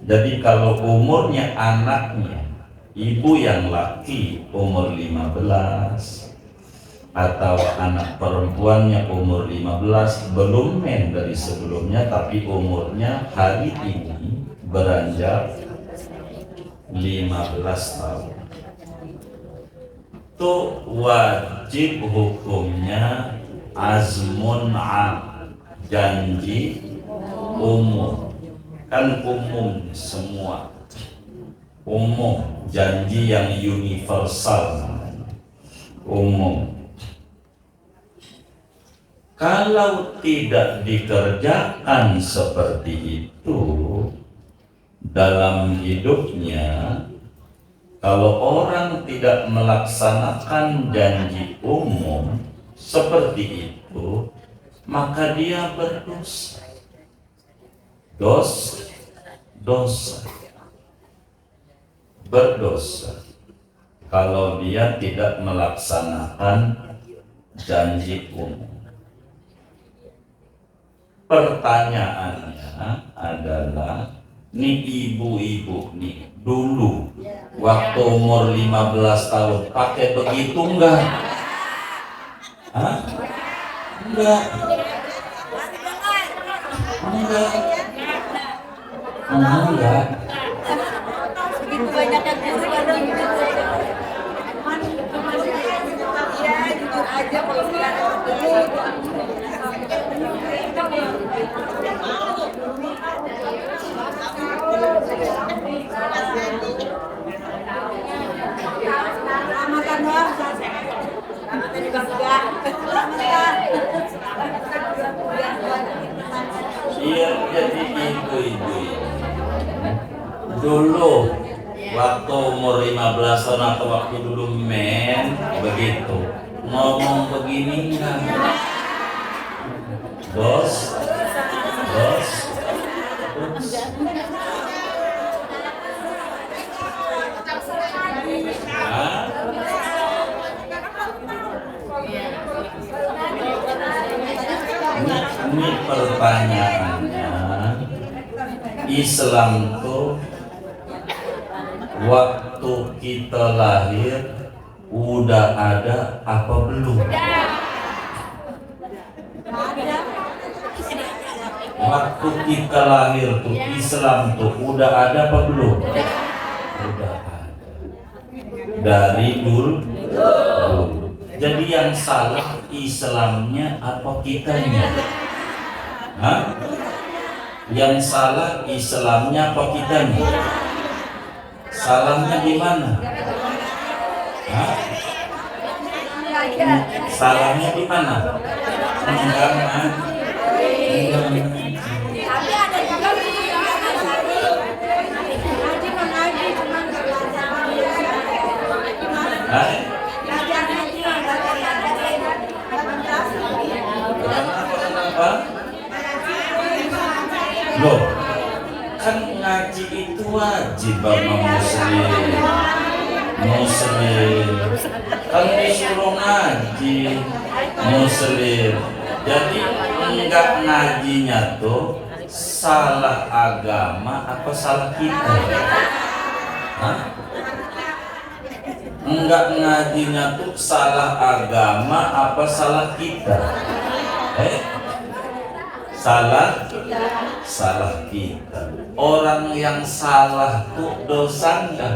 Jadi kalau umurnya anaknya, ibu yang laki umur 15 atau anak perempuannya umur 15, belum men dari sebelumnya, tapi umurnya hari ini beranjak 15 tahun, itu wajib hukumnya azmun janji umum. Kan umum semua, umum, janji yang universal, umum. Kalau tidak dikerjakan seperti itu dalam hidupnya, kalau orang tidak melaksanakan janji umum seperti itu, maka dia berdosa. Berdosa kalau dia tidak melaksanakan janji umum. Pertanyaannya adalah, nih ibu-ibu nih dulu waktu umur 15 tahun pakai begitu enggak? Hah? Enggak. Enggak. Begitu banyaknya guru pada gitu. Ya, jujur aja kalau sekarang selamatan doang, selamatan juga enggak. Iya, jadi ibu-ibu dulu waktu umur 15 tahun atau waktu dulu men begitu ngomong begini enggak? Bos. Ini pertanyaannya, Islam tuh waktu kita lahir udah ada apa belum? Waktu kita lahir tuh Islam tuh udah ada apa belum? Udah ada. Dari dulu. Jadi yang salah Islamnya apa kitanya? Hah? Yang salah Islamnya apa kitanya? Salahnya di mana? Hah? Salahnya di mana? Enggak. tapi ada juga Kenapa? Loh, kan ngaji itu wajib bagi muslim kan disuruh ngaji muslim. Jadi enggak ngajinya tuh salah agama apa salah kita? Hah? Enggak ngajinya tuh salah agama apa salah kita? Salah kita. Orang yang salah tuh dosa enggak?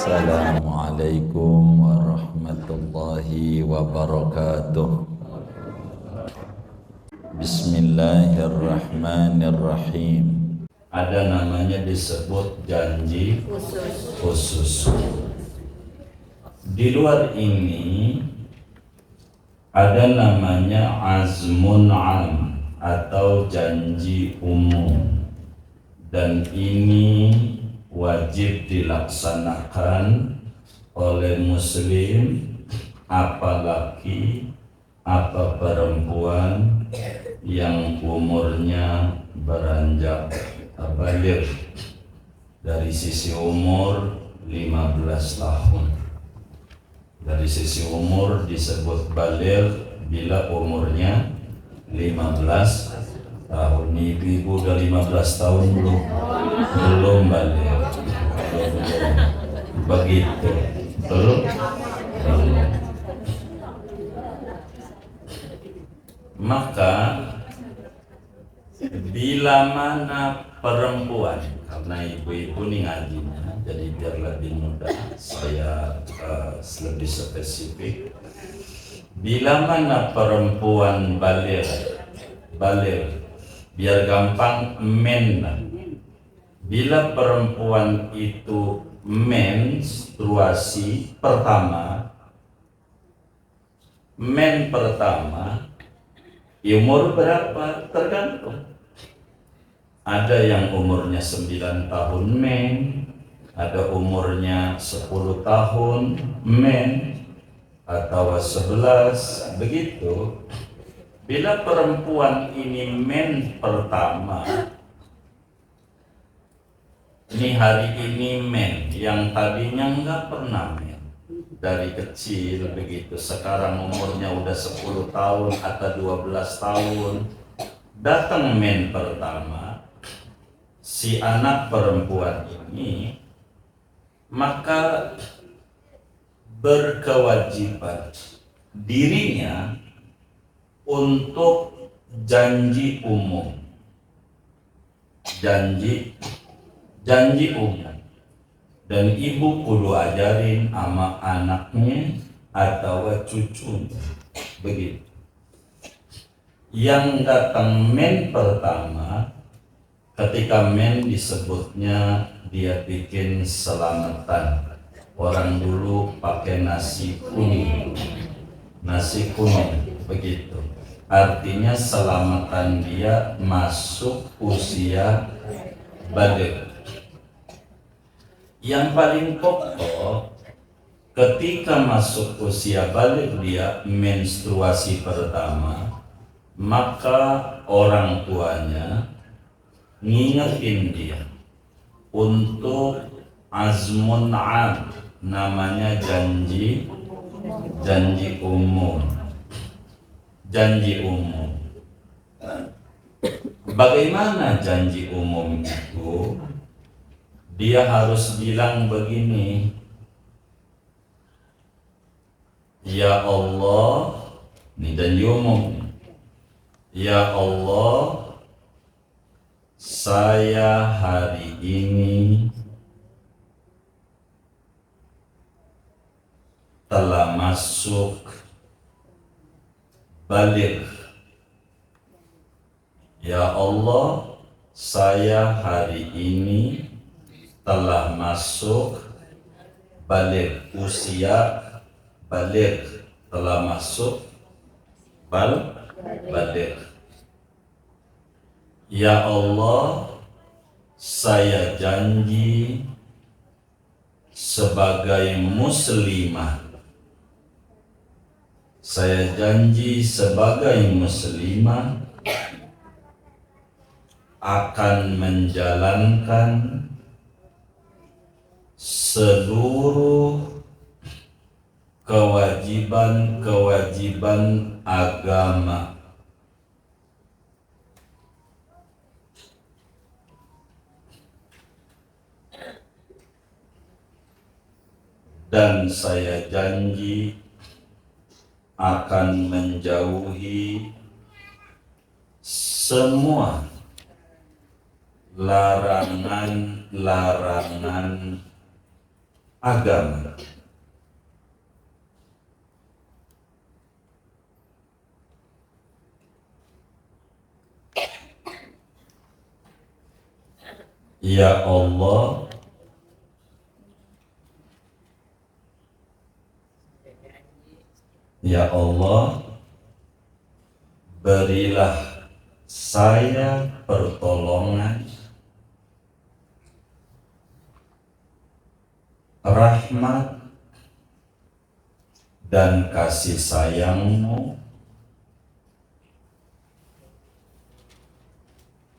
Assalamualaikum warahmatullahi wabarakatuh. Bismillahirrahmanirrahim. Ada namanya disebut janji khusus. Di luar ini ada namanya azmun am atau janji umum, dan ini wajib dilaksanakan oleh muslim, apa laki apa perempuan yang umurnya beranjak baligh. Dari sisi umur 15 tahun. Dari sisi umur disebut baligh bila umurnya 15 tahun. Ibu-ibu udah 15 tahun belum? Belum baligh. Belum. Begitu. Belum? Belum. Maka bila mana perempuan, karena ibu-ibu nih ngajinya, jadi biar lebih mudah saya lebih spesifik. Bila mana perempuan baligh, biar gampang men. Bila perempuan itu menstruasi pertama, umur berapa? Tergantung. Ada yang umurnya 9 tahun men, ada umurnya 10 tahun men, atau 11, begitu. Bila perempuan ini men pertama, ini hari ini men, yang tadinya nggak pernah men dari kecil begitu, sekarang umurnya udah 10 tahun atau 12 tahun, datang men pertama, si anak perempuan ini maka berkewajiban dirinya untuk janji umum, janji umum. Dan ibu kudu ajarin sama anaknya atau cucunya begitu. Yang datang men pertama, ketika men disebutnya dia bikin selamatan. Orang dulu pakai nasi kuning begitu. Artinya selamatan dia masuk usia baligh. Yang paling pokok, ketika masuk usia baligh dia menstruasi pertama, maka orang tuanya ngingetin dia untuk azmun am, namanya janji umum. Bagaimana janji umum itu? Dia harus bilang begini, ya Allah, ini janji umum. Ya Allah, saya hari ini telah masuk baligh. Ya Allah, saya hari ini telah masuk baligh, usia baligh, telah masuk baligh. Ya Allah, saya janji sebagai muslimah, akan menjalankan seluruh kewajiban agama. Dan saya janji akan menjauhi semua larangan agama. Ya Allah, ya Allah, berilah saya pertolongan rahmat dan kasih sayang-Mu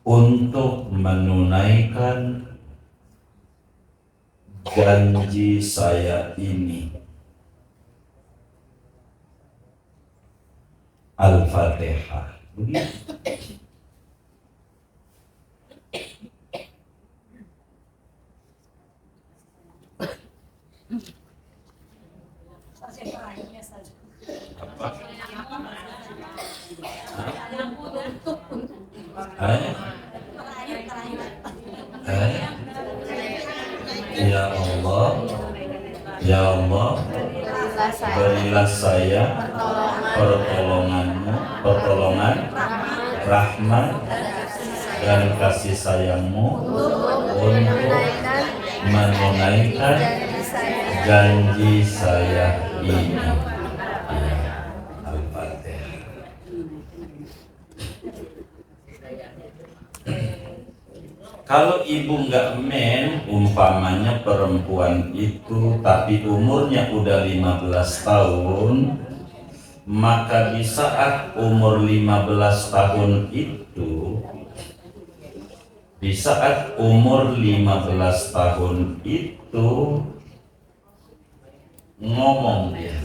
untuk menunaikan janji saya ini. Al-Fatihah. Ya Allah, ya Allah, berilah saya pertolongan, rahmat dan kasih sayang-Mu untuk menunaikan janji saya ini. Al-Fatihah. Kalau ibu nggak men, umpamanya perempuan itu tapi umurnya udah 15 tahun, maka di saat umur 15 tahun itu, ngomong dia.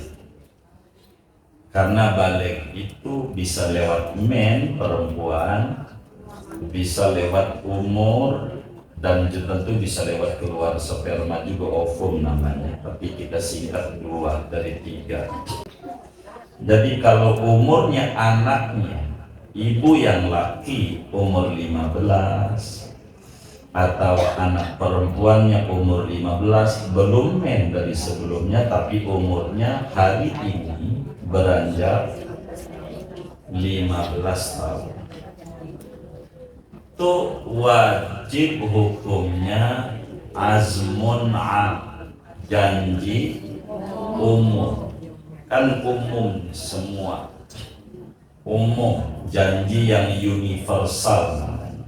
Karena balik itu bisa lewat men, perempuan, bisa lewat umur, dan tentu bisa lewat keluar sperma juga, ovum namanya, tapi kita singkat 2 dari 3. Jadi kalau umurnya anaknya, ibu yang laki umur 15 atau anak perempuannya umur 15, belum men dari sebelumnya, tapi umurnya hari ini beranjak 15 tahun, itu wajib hukumnya azmun janji umum. Kan umum semua, umum, janji yang universal namanya,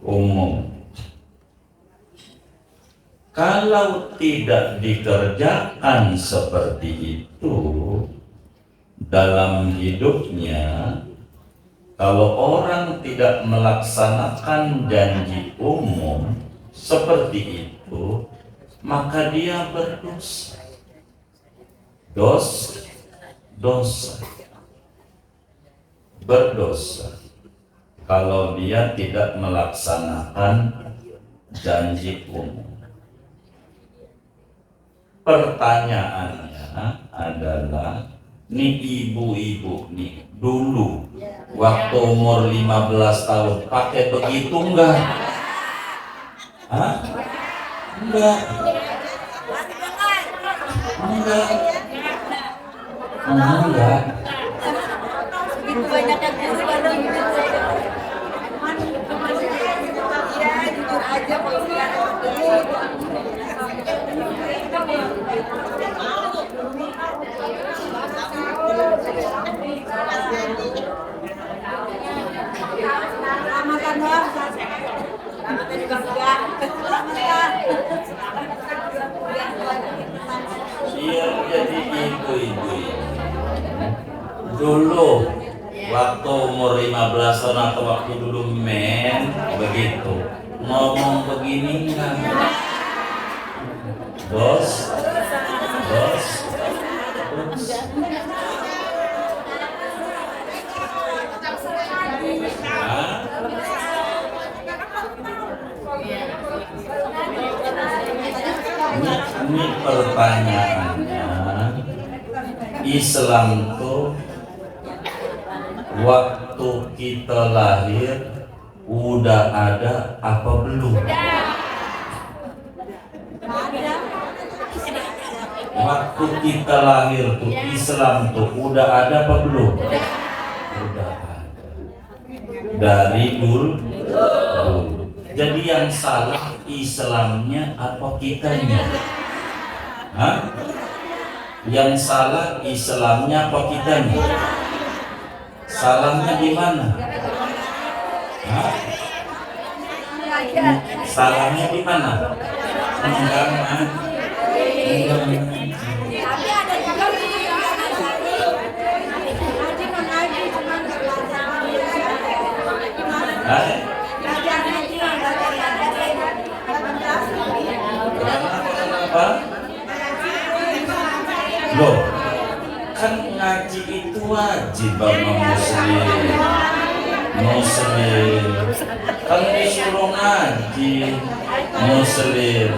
umum. Kalau tidak dikerjakan seperti itu dalam hidupnya, kalau orang tidak melaksanakan janji umum seperti itu, maka dia berdosa. Berdosa kalau dia tidak melaksanakan janji umum. Pertanyaannya adalah, nih ibu-ibu nih dulu waktu umur 15 tahun pakai begitu enggak? Hah? Enggak. Begitu banyak yang guru pada ya, jujur aja kalau Selamatkan doang, selamatkan juga enggak. Selamatkan. Iya, jadi ibu-ibu dulu waktu umur 15 tahun atau waktu dulu men, begitu ngomong begini kan, bos. Ini pertanyaannya, Islam tuh waktu kita lahir udah ada apa belum? Waktu kita lahir tuh Islam tuh udah ada apa belum? Udah ada. Dari dulu. Jadi yang salah Islamnya apa kitanya? Hah? Yang salah Islamnya apa kitanya? Salahnya di mana? Hah? Salahnya di mana? Enggak. apa? Loh, kan ngaji itu wajib sama muslim kan disuruh ngaji muslim.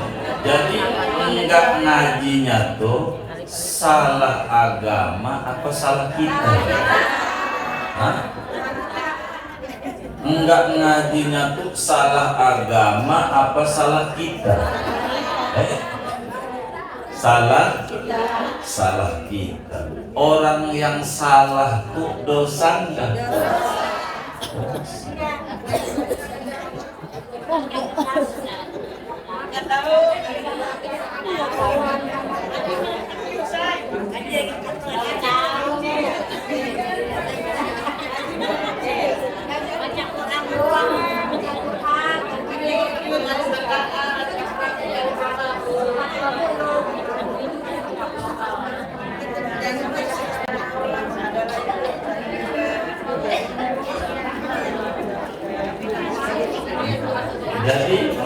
Jadi enggak ngajinya tuh salah agama apa salah kita? Hah? Enggak ngajinya tuh salah agama apa salah kita? Salah kita. Orang yang salah tuh dosa enggak?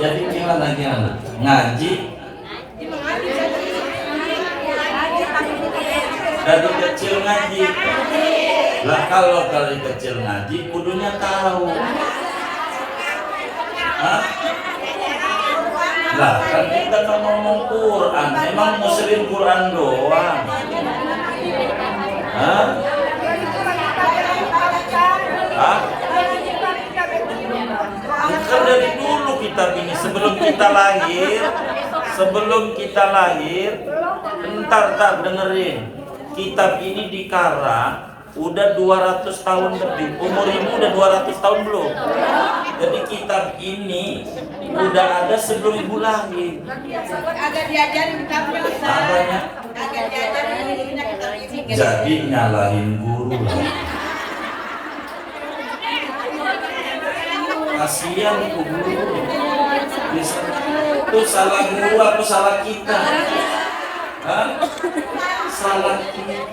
Jadi gimana ngaji dari kecil ngaji lah. Kalau dari kecil ngaji kudunya tahu. Hah? Lah kan kita kan ngomong Quran, emang muslim Quran doang. Hah? Hah? Kan dari dulu kitab ini sebelum kita lahir, entar dengerin. Kitab ini dikarang udah 200 tahun lebih. Umur ibu udah 200 tahun belum? Jadi kitab ini udah ada sebelum ibu lahir. Agak diajarin kitabnya. Apanya? Agak diajarin kitab ini. Jadi nyalahin guru lah. Kasihan itu guru. Itu salah guru apa salah kita? Hah? Salah kita.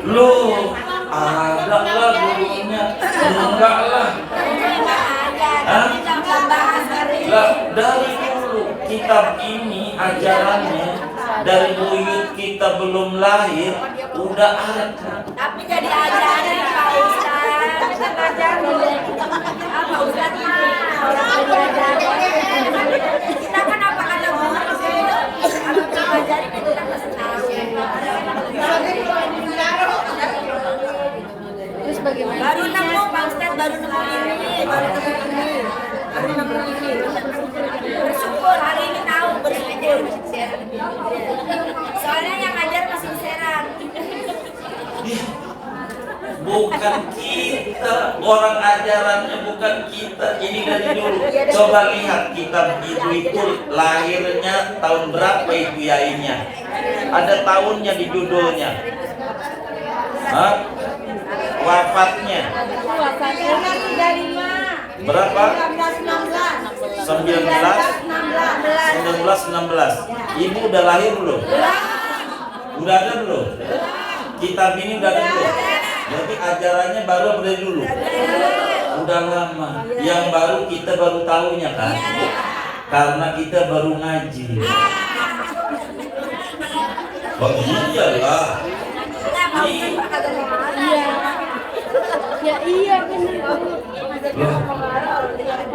Loh, ada lah gurunya. Enggak lah. Hah? Lah, dari dulu kitab ini ajarannya dari buyut kita belum lahir udah ada. Tapi jadi ajaran Pak Ustaz. Apa Ustaz orang diajarin. Kita kan apa kata guru kalau diajarin itu kan pasti tahu. Terus bagaimana? Baru nemu Pak Ustaz, baru nemu ini. Bersyukur hari ini tahu, bersyukur. Soalnya yang ngajar masih Serang. Bukan kita, orang ajarannya bukan kita. Ini dari dulu. Coba lihat kitab itu lahirnya tahun berapa itu yainya? Ada tahunnya di judulnya. Hah? Wafatnya berapa? 1916. Ibu udah lahir belum? Udah ada belum? Kitab ini udah ada belum? Berarti ajarannya baru dari dulu. Udah lama. Yang baru kita baru tahunya kan? Karena kita baru ngaji. Oh iyalah. Ya iya benar.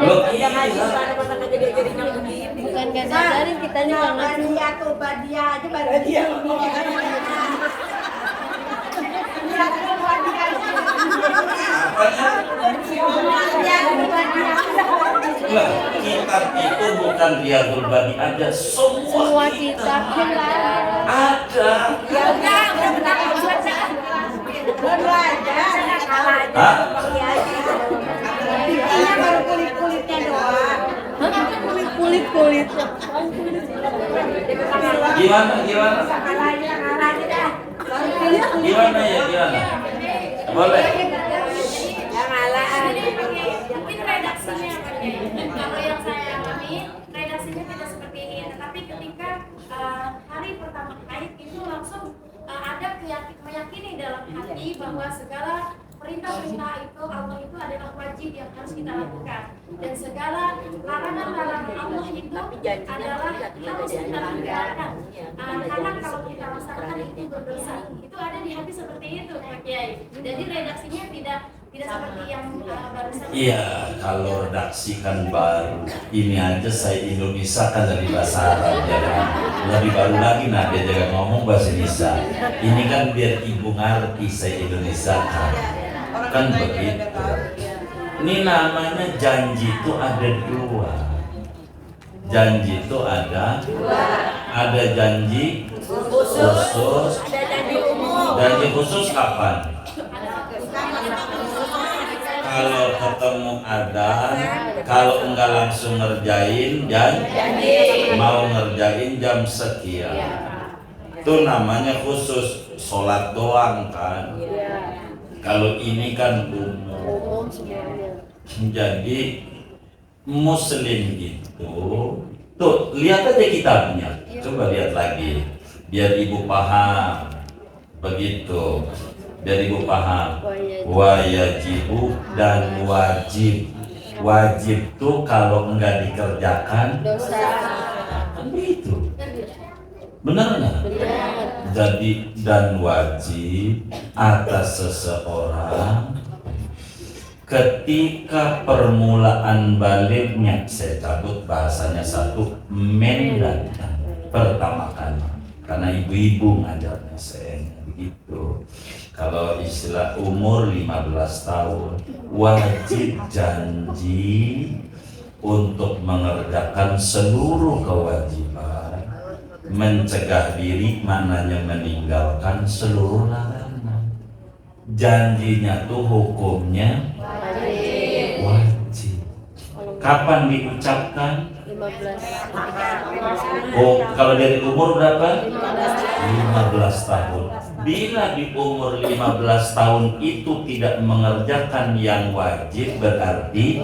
Loh iya. Bukan gak sadarin kita juga ngaji. Badia aja badia ngomong. Lah, kitab itu bukan Riyadul Bani aja, semua kitab ada. Ya udah benar baca. Baru aja, kalah aja. Hah? Ini baru kulit-kulitnya doang. Kulit-kulit. Gimana? Kalah aja dah. Gimana ya, gimana? Boleh. Yang ngalah. Mungkin redaksinya kalau yang saya alami redaksinya tidak seperti ini, tetapi ketika hari pertama haid itu langsung ada meyakini dalam hati bahwa segala perintah-perintah itu Allah itu adalah wajib yang harus kita lakukan, dan segala larangan-larangan Allah itu adalah harus kita tinggalkan. Karena kalau kita laksanakan itu berdosa. Itu ada di hati seperti itu, Pak Kiai. Jadi redaksinya tidak seperti yang barusan. Iya, kalau redaksi kan baru. Ini aja saya Indonesia kan dari bahasa Arab ya kan. Lebih baru lagi dia jangan ngomong bahasa Indonesia. Ini kan biar ibu ngerti saya Indonesia kan begitu. Ini namanya janji itu ada dua. Janji itu ada janji khusus, Ada janji umum. janji khusus kapan? Kalau ketemu adzan, kalau enggak langsung ngerjain janji, mau ngerjain jam sekian. Itu namanya khusus, sholat doang kan. Kalau ini kan umum. Jadi muslim itu tuh lihat aja kitabnya, coba lihat lagi biar ibu paham begitu, biar ibu paham. Wajibu dan wajib. Wajib tuh kalau enggak dikerjakan Dosa. kan begitu, benar nggak? Jadi dan wajib atas seseorang ketika permulaan baliknya, saya cabut bahasanya satu, mendatang pertama kali, karena ibu-ibu ngajarnya saya begitu. Kalau istilah umur 15 tahun wajib janji untuk mengerjakan seluruh kewajiban, mencegah diri maknanya meninggalkan seluruh larangan. Janjinya tuh hukumnya wajib. Kapan diucapkan? 15. Oh, kalau dari umur berapa? 15 tahun. Bila di umur 15 tahun itu tidak mengerjakan yang wajib, berarti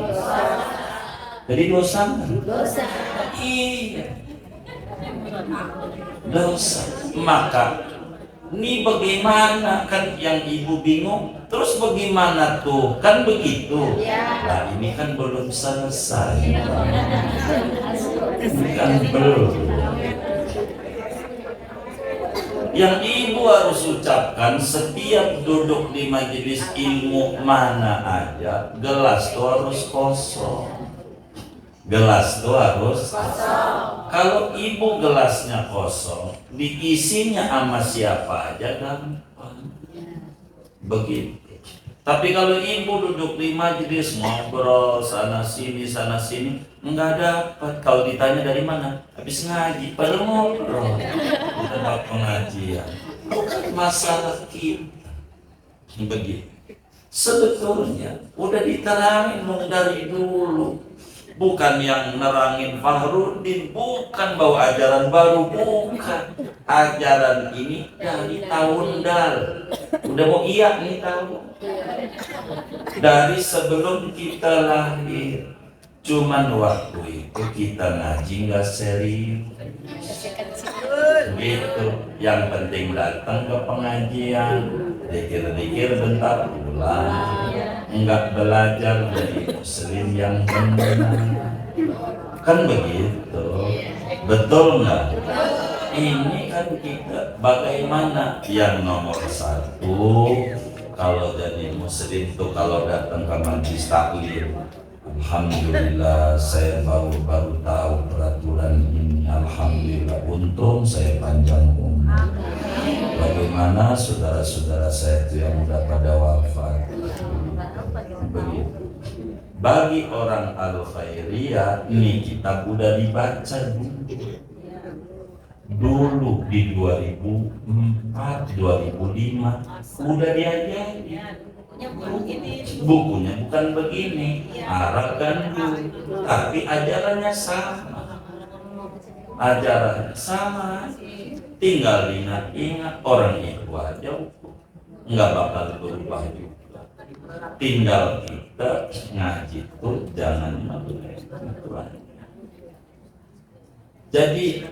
jadi dosa. Dosa. Iya, dosa. Maka ini bagaimana, kan yang ibu bingung, terus bagaimana tuh, kan begitu. Nah ini kan belum selesai, kan belum. Yang ibu harus ucapkan setiap duduk di majelis ilmu mana aja, gelas tuh harus kosong. Gelas tuh harus kosong. Kalau ibu gelasnya kosong, diisinya sama siapa aja gampang. Begitu. Tapi kalau ibu duduk di majelis ngobrol sana sini enggak dapat. Kalau ditanya dari mana, habis ngaji, padahal ngobrol di tempat pengajian. Masalah kita begitu. Sebetulnya udah diterangin dari dulu. Bukan yang nerangin Fahrudin, bukan bawa ajaran baru, bukan. Ajaran ini dari tahun dal. Udah mau iya nih tahun. Dari sebelum kita lahir. Cuman waktu itu kita ngaji nggak serius. Gitu. Yang penting datang ke pengajian, dikir-dikir bentar pulang. Enggak belajar dari muslim yang benar. Kan begitu. Betul nggak? Ini kan kita bagaimana yang nomor satu, kalau jadi muslim tuh kalau datang ke majelis taklim, alhamdulillah saya baru tahu peraturan ini. Alhamdulillah, untung saya panjang umur. Bagaimana saudara-saudara saya itu yang udah pada wafat? Begitu. Bagi orang al-khairiyah, ini kitab udah dibaca dulu di 2004, 2005 udah diajari. Bukunya bukan begini, Arab kan dulu, tapi ajarannya sama. Ajarannya sama. Tinggal ingat orang itu aja nggak bakal berubah juga. Tinggal kita ngaji tuh jangan melek. Jadi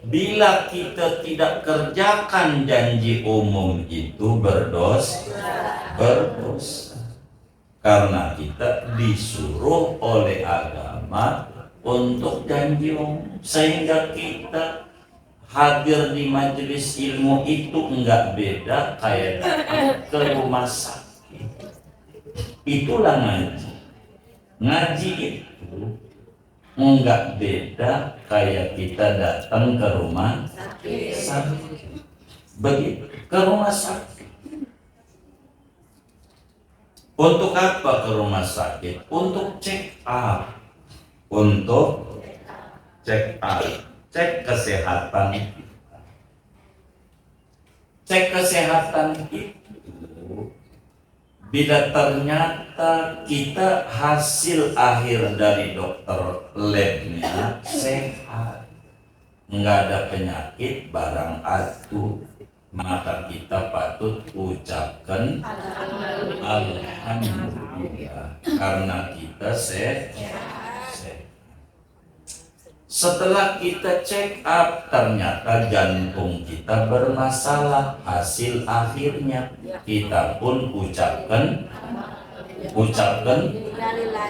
Bila kita tidak kerjakan janji umum itu berdosa. Karena kita disuruh oleh agama untuk janji umum, sehingga kita hadir di majelis ilmu itu enggak beda kayak datang ke rumah sakit. Itulah ngaji. Ngaji itu enggak beda kayak kita datang ke rumah sakit. Begitu, ke rumah sakit. Untuk apa ke rumah sakit? Untuk check up. Untuk check up. Cek kesehatan. Cek kesehatan itu bila ternyata kita hasil akhir dari dokter labnya sehat, nggak ada penyakit barang atuh, maka kita patut ucapkan alhamdulillah karena kita sehat. Setelah kita check up ternyata jantung kita bermasalah, hasil akhirnya kita pun ucapkan alhamdulillah.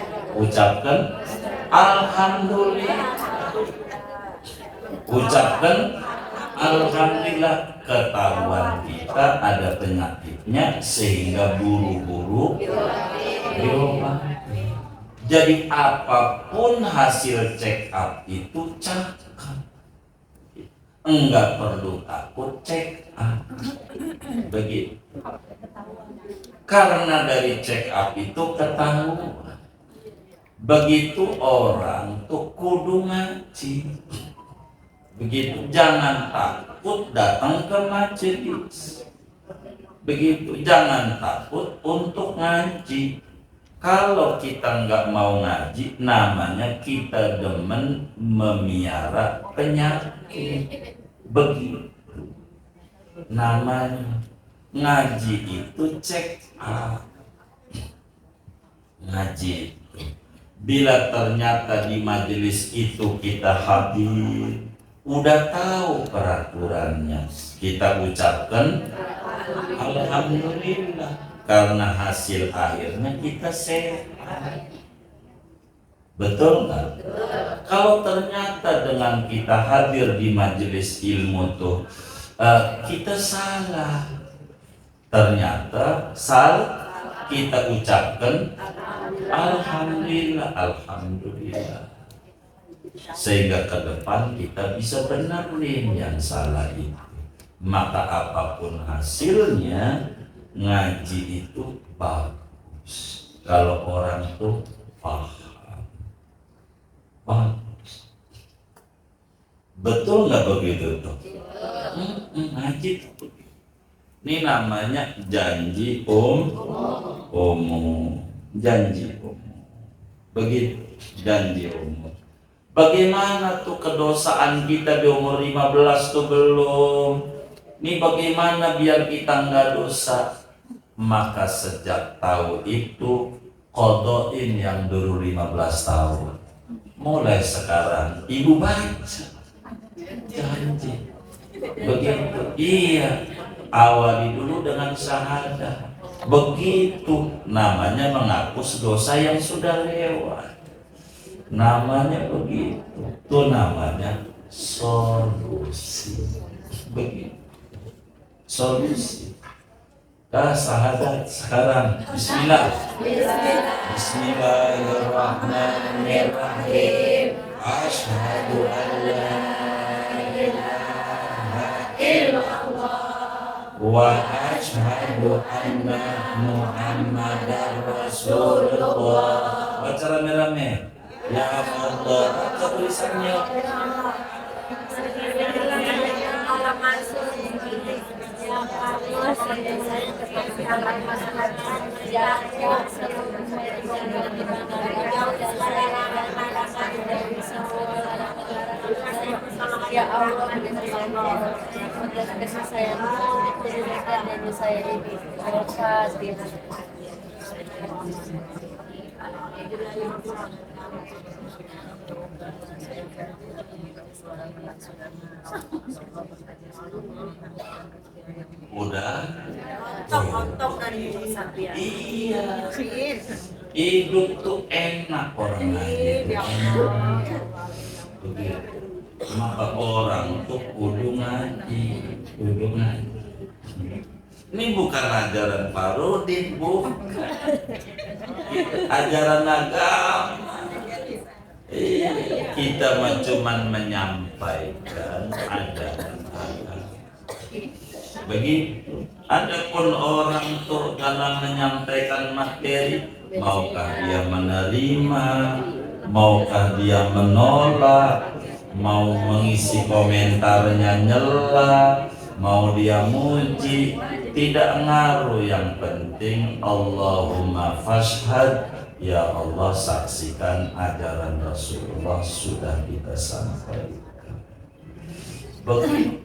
Ucapkan alhamdulillah, ketahuan kita ada penyakitnya sehingga buru-buru diobati. Jadi apapun hasil check up itu cakap, enggak perlu takut check up. Begitu. Karena dari check up itu ketahuan. Begitu orang tuh kudu ngaji. Begitu, jangan takut datang ke majelis. Begitu, jangan takut untuk ngaji. Kalau kita nggak mau ngaji, namanya kita demen memiara penyakit. Begitu. Namanya ngaji itu cek up. Ngaji. Bila ternyata di majelis itu kita hadir, udah tahu peraturannya, kita ucapkan alhamdulillah. Karena hasil akhirnya kita sehat. Betul nggak? Kalau ternyata dengan kita hadir di majelis ilmu tuh kita salah, ternyata kita ucapkan alhamdulillah, alhamdulillah, sehingga ke depan kita bisa benerin yang salah itu. Maka apapun hasilnya, ngaji itu bagus kalau orang tuh paham. Bagus. Betul nggak begitu tuh? Ngaji tuh. Ini namanya janji umum. Janji umum. Begitu, janji umum. Bagaimana tuh kedosaan kita di umur 15 tuh belum? Ini bagaimana biar kita nggak dosa? Maka sejak tahu itu qodoin yang dulu 15 tahun. Mulai sekarang ibu baca janji. Begitu. Iya. Awali dulu dengan syahadah. Begitu namanya menghapus dosa yang sudah lewat. Namanya begitu. Itu namanya solusi. Begitu. Solusi. Syahadat sekarang. Bismillah. Bismillahirrahmanirrahim. Asyhadu an la ilaha illallah wa asyhadu anna Muhammadar Rasulullah. Baca rame-rame. Ya Allah, apa tulisannya? Ya Allah, kasih sayangmu, berikan dan saya ini Al-Fatihah. Udah. Ontong dari Satria. Iya. Hidup tuh enak orang ngaji. Begitu. Maka orang tuh kudu ngaji. Ini bukan ajaran Farudin, bukan. Ajaran agama. Kita cuman menyampaikan ajaran agama. Begitu. Adapun orang tuh dalam menyampaikan materi, maukah dia menerima, maukah dia menolak, mau mengisi komentarnya nyela, mau dia muji, tidak ngaruh. Yang penting Allahumma fashhad, ya Allah saksikan ajaran Rasulullah sudah kita sampaikan. Begitu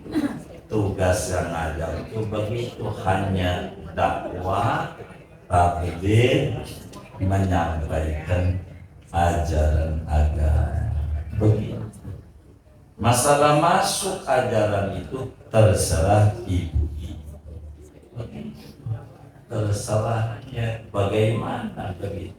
tugas yang ada itu, begitu, hanya dakwah, takbir, menyampaikan ajaran agama. Begitu. Masalah masuk ajaran itu terserah ibu-ibu. Terserahnya bagaimana begitu.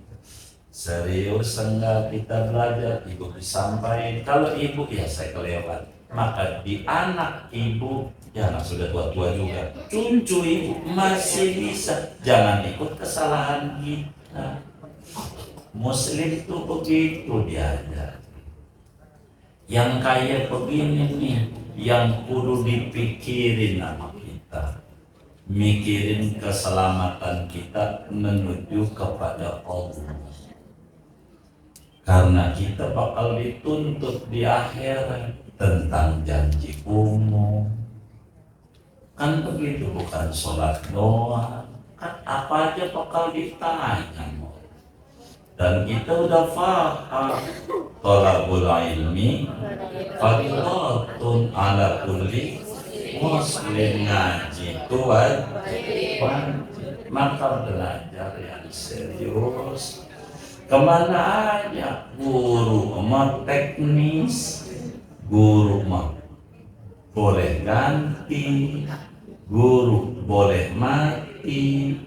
Serius enggak kita belajar, ibu disampaikan. Kalau ibu ya saya kelewat, maka di anak ibu, ya anak sudah tua-tua juga, cucu ibu masih bisa, jangan ikut kesalahan kita. Muslim itu begitu diajar. Yang kayak begini nih, yang kudu dipikirin sama kita, mikirin keselamatan kita menuju kepada Allah. Karena kita bakal dituntut di akhirat tentang janji umum. Kan begitu, bukan sholat doang. Kan apa aja bakal ditanya. Dan kita udah paham, thalabul ilmi fardhatun ala kulli muslim. Ngaji itu wajib. Maka belajar yang serius. Kemana aja, guru mah teknis, guru mah boleh ganti, guru boleh mati.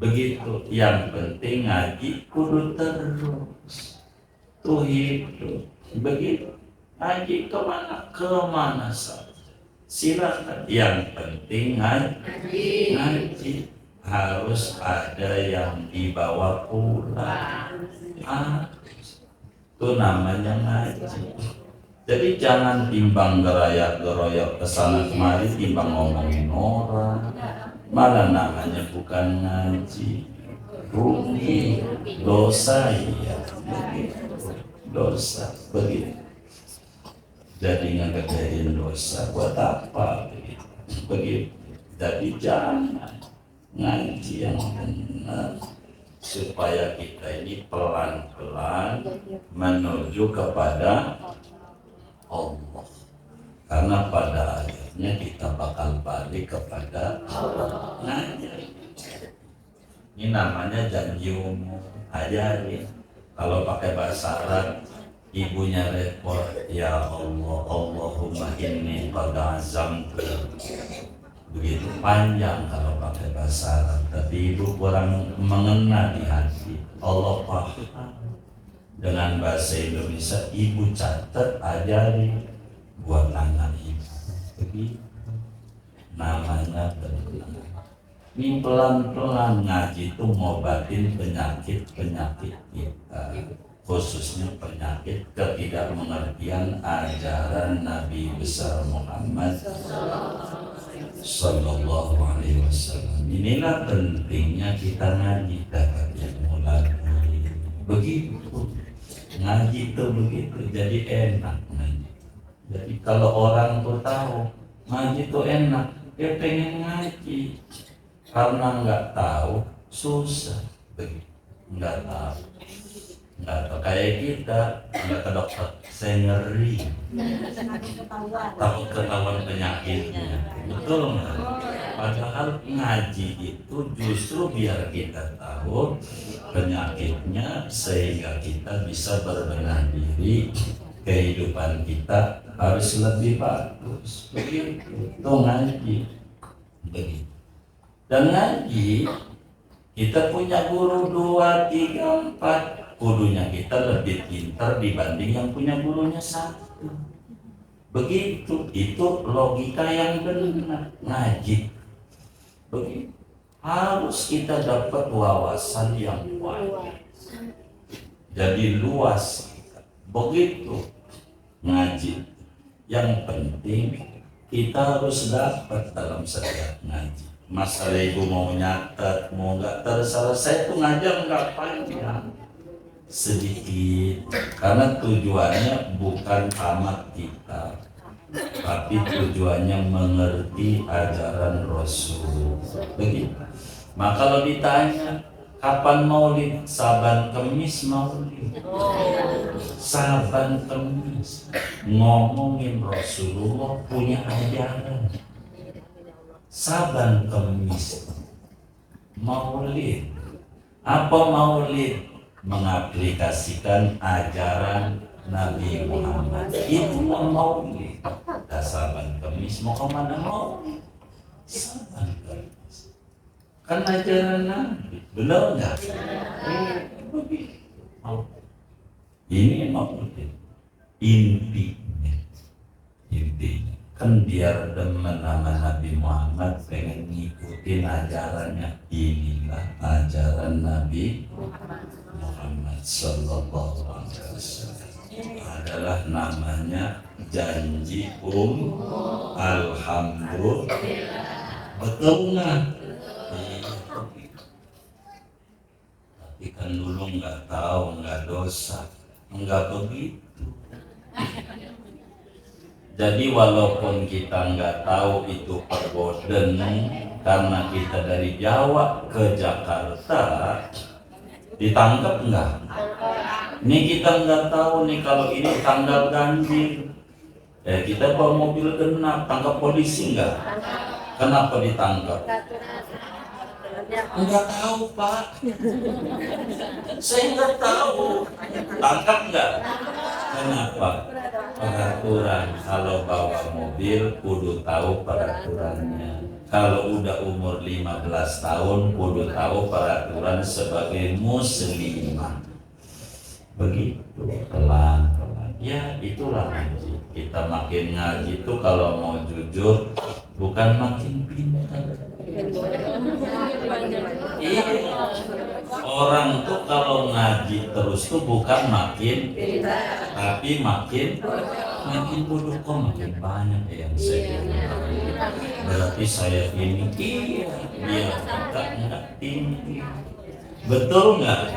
Begitu, yang penting ngaji kudu terus tuh hidup. Begitu, ngaji kemana saja silakan, yang penting ngaji. Harus ada yang dibawa pulang. Itu namanya ngaji. Jadi jangan timbang geroyak kesana kemari, timbang ngomongin orang. Malah namanya bukan ngaji. Rugi, dosa, ya. Dosa, begitu. Jadi ngegedein dosa buat apa? Begitu. Jadi jangan ngaji yang benar, supaya kita ini pelan-pelan menuju kepada Allah. Karena pada akhirnya kita bakal balik kepada Allah. Ngaji. Ini namanya janji umum. Ajarin. Kalau pakai bahasa Arab, ibunya repot, ya Allah, Allahumma inni qad azamtu. Begitu panjang kalau pakai bahasa Arab, tapi ibu kurang mengena di hati. Allah paham. Dengan bahasa Indonesia, ibu catat, ajari buat anak ibu. Begitu namanya benar. Ini pelan-pelan ngaji itu ngobatin penyakit-penyakit kita, khususnya penyakit ketidakmengertian ajaran Nabi besar Muhammad Sallallahu Alaihi Wasallam. Inilah pentingnya kita ngaji, dapat ilmu lagi. Begitu ngaji itu begitu, jadi enak ngaji. Jadi kalau orang tuh tahu ngaji itu enak, dia pengen ngaji. Karena nggak tahu susah, begitu. Nggak tahu nggak tahu kayak kita nggak ke dokter, saya ngeri, takut ketahuan penyakitnya, betul nggak? Padahal ngaji itu justru biar kita tahu penyakitnya sehingga kita bisa berbenah diri, kehidupan kita harus lebih bagus. Begitu, itu ngaji. Begitu. Dan ngaji kita punya guru 2, 3, 4, kudunya kita lebih pintar dibanding yang punya gurunya 1. Begitu, itu logika yang benar ngaji. Begitu. Harus kita dapat wawasan yang banyak. Jadi luas. Begitu ngaji. Yang penting kita harus dapat dalam setiap ngaji. Masalah ibu mau nyatet, mau nggak terserah. Saya tuh ngajar nggak panjang, sedikit. Karena tujuannya bukan tamat kita, tapi tujuannya mengerti ajaran Rasul. Begitu. Maka kalau ditanya kapan maulid, Saban Kemis maulid. Saban Kemis ngomongin Rasulullah punya ajaran. Saban Kemis maulid. Apa maulid? Mengaplikasikan ajaran Nabi Muhammad. Itu maulid. Saban Kemis mau kemana maulid? Saban Kemis kan ajaran Nabi, benar nggak? Ini maulid intinya kan biar demen nama Nabi Muhammad, pengen ngikutin ajarannya. Inilah ajaran Nabi Muhammad Sallallahu Alaihi Wasallam, adalah namanya janji alhamdulillah. Betul nggak? Tapi kan dulu nggak tahu, nggak dosa, nggak begitu. Jadi walaupun kita nggak tahu itu perboden, karena kita dari Jawa ke Jakarta, ditangkap nggak? Ini kita nggak tahu nih kalau ini tanggal ganjil, kita bawa mobil genap, tangkap polisi nggak? Kenapa ditangkap? Enggak tahu Pak, saya nggak tahu. Tangkap nggak? Kenapa? Peraturan. Kalau bawa mobil kudu tahu peraturannya. Kalau udah umur 15 tahun kudu tahu peraturan sebagai muslimah. Begitu, pelan-pelan. Ya itulah ngaji. Kita makin ngaji itu kalau mau jujur bukan makin pintar. Iya. Orang tuh kalau ngaji terus tuh bukan makin pintar, tapi makin bodoh. Kok makin banyak yang saya berarti saya ini dia enggak tinggi. Betul nggak?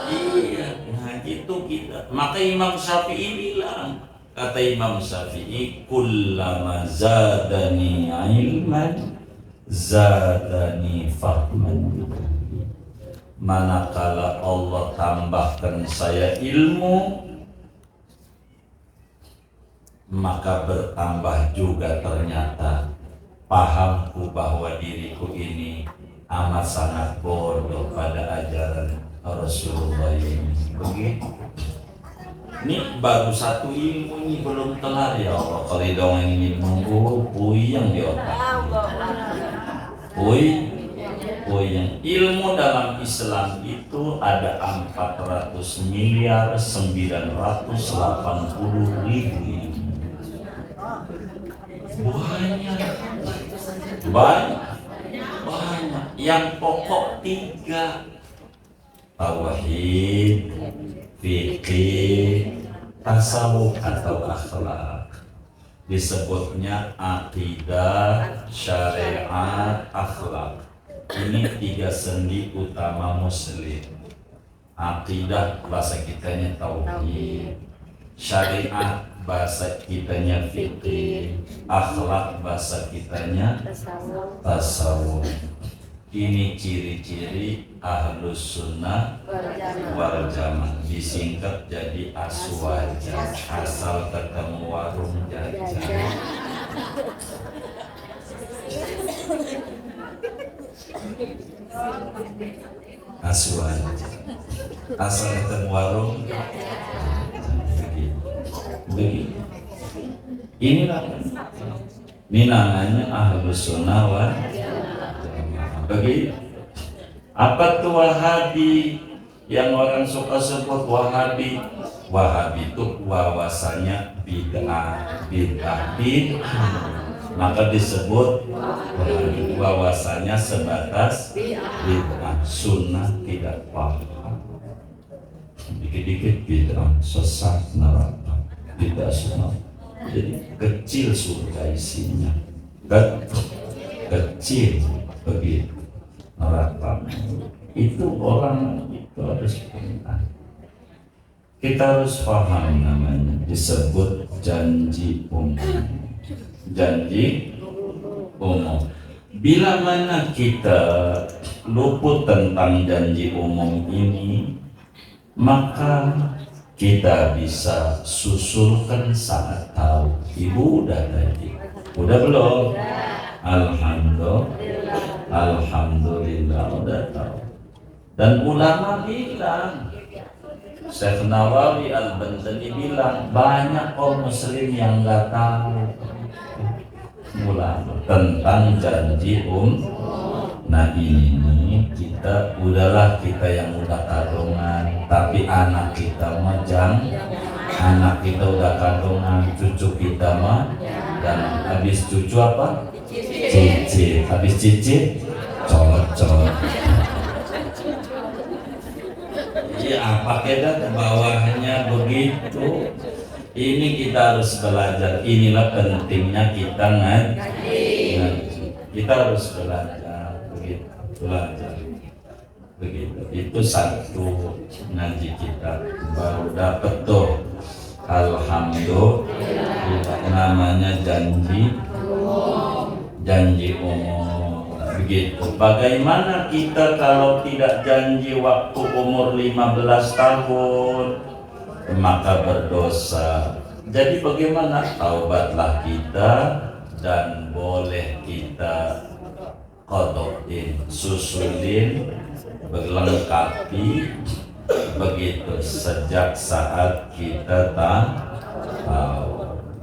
Iya, ngaji tuh kita. Maka Imam Syafi'i bilang, kata Imam Syafi'i, kullama zadani ilman zadani fahman. Manakala Allah tambahkan saya ilmu, maka bertambah juga ternyata pahamku bahwa diriku ini amat sangat bodoh pada ajaran Rasulullah ini. Begitu. Ini baru satu ilmu, ini belum kelar ya Allah. Kalau dongeng ini nunggu puyeng di otak. Puyeng. Ilmu dalam Islam itu ada 400 miliar 980 ribu ilmu. Banyak. Yang pokok 3: tauhid, fikih, tasawuf atau akhlak. Disebutnya akidah, syariat, akhlak. Ini 3 sendi utama muslim. Akidah bahasa kitanya tauhid, syariat bahasa kitanya fikih, akhlak bahasa kitanya tasawuf. Ini ciri-ciri ahlus sunnah wal jamaah, disingkat jadi aswaja, asal ketemu warung jajan. Aswaja, asal ketemu warung begitu. Ini namanya ahlus sunnah wal jamaah. Begitu. Apa tuh Wahabi yang orang suka sebut Wahabi? Wahabi itu wawasannya bid'ah, maka disebut Wahabi. Wawasannya sebatas bid'ah, sunnah tidak paham. Dikit-dikit bid'ah, sesat, neraka, tidak sunnah. Jadi kecil surga isinya, kecil begitu. Neraka itu orang itu harus pernah. Kita harus paham namanya disebut janji umum. Janji umum. Bila mana kita luput tentang janji umum ini, maka kita bisa susulkan saat tahu. Ibu udah tadi, udah belum? Alhamdulillah udah tahu. Dan ulama bilang, Syekh Nawawi Al-Bantani bilang banyak kaum muslim yang nggak tahu ulama tentang janji Nah ini kita udahlah, kita yang udah kandungan, tapi anak kita mah anak kita udah kandungan, cucu kita mah, dan habis cucu apa? Cicit, habis cicit cocok. Iya, apa kita ke bawahnya begitu. Ini kita harus belajar. Inilah pentingnya kita ngaji. Kita harus belajar begitu, belajar begitu. Itu satu ngaji kita baru dapat tuh. Alhamdulillah, namanya janji umum begitu. Bagaimana kita kalau tidak janji waktu umur 15 tahun maka berdosa. Jadi bagaimana? Taubatlah kita dan boleh kita qada'in, susulin, melengkapi begitu sejak saat kita tahu.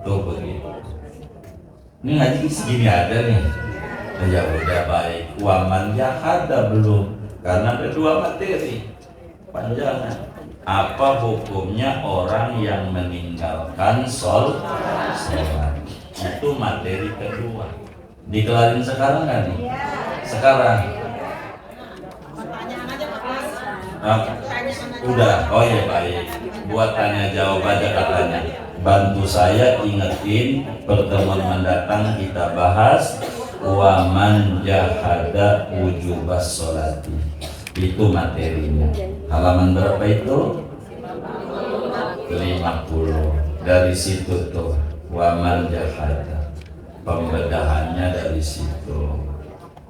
Tuh begitu. Ini ngaji segini ada nih. Ya udah baik. Waman jahada belum, karena ada dua materi panjangan. Apa hukumnya orang yang meninggalkan sholat? Itu materi kedua. Dikelarin sekarang kan nih? Sekarang. Udah. Oh ya baik. Buat tanya jawab aja katanya. Bantu saya ingetin pertemuan mendatang kita bahas waman jahada wujubas sholati. Itu materinya. Halaman berapa itu? 50. Dari situ tuh waman jahada. Pembedahannya dari situ.